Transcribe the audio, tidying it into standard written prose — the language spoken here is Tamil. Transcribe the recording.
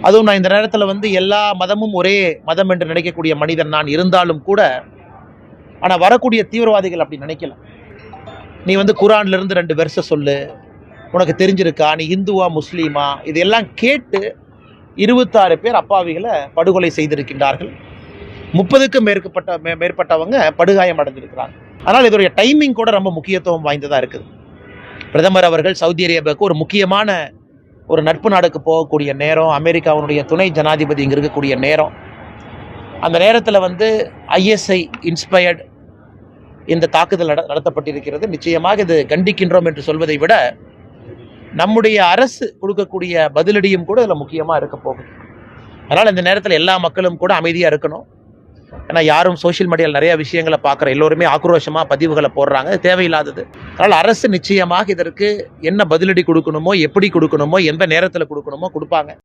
அதுவும் நான் இந்த நேரத்தில் எல்லா மதமும் ஒரே மதம் என்று நினைக்கக்கூடிய மனிதன் நான் இருந்தாலும் கூட, ஆனால் வரக்கூடிய தீவிரவாதிகள் அப்படி நினைக்கல. நீ குரான்ல இருந்து 2 வெர்ஸை சொல்லு, உனக்கு தெரிஞ்சிருக்கா, நீ இந்துவா முஸ்லீமா, இதெல்லாம் கேட்டு 26 பேர் அப்பாவிகளை படுகொலை செய்திருக்கின்றார்கள். 30க்கும் மேற்பட்டவங்க படுகாயம் அடைந்திருக்கிறாங்க. அதனால் இதோடைய டைமிங் கூட ரொம்ப முக்கியத்துவம் வாய்ந்ததாக இருக்குது. பிரதமர் அவர்கள் சவுதி அரேபியாவுக்கு ஒரு முக்கியமான ஒரு நட்பு நாடுக்கு போகக்கூடிய நேரம், அமெரிக்காவுடைய துணை ஜனாதிபதி இங்கே இருக்கக்கூடிய நேரம், அந்த நேரத்தில் ஐஎஸ்ஐ இன்ஸ்பயர்டு இந்த தாக்குதல் நடத்தப்பட்டிருக்கிறது. நிச்சயமாக இது கண்டிக்கின்றோம் என்று சொல்வதை விட நம்முடைய அரசு கொடுக்கக்கூடிய பதிலடியும் கூட இதில் முக்கியமாக இருக்க போகுது. அதனால் இந்த நேரத்தில் எல்லா மக்களும் கூட அமைதியாக இருக்கணும். ஏன்னா யாரும் சோஷியல் மீடியாவில் நிறைய விஷயங்களை பார்க்குற எல்லோருமே ஆக்ரோஷமாக பதிவுகளை போடுறாங்க, தேவையில்லாதது. அதனால் அரசு நிச்சயமாக இதற்கு என்ன பதிலடி கொடுக்கணுமோ, எப்படி கொடுக்கணுமோ, எந்த நேரத்தில் கொடுக்கணுமோ கொடுப்பாங்க.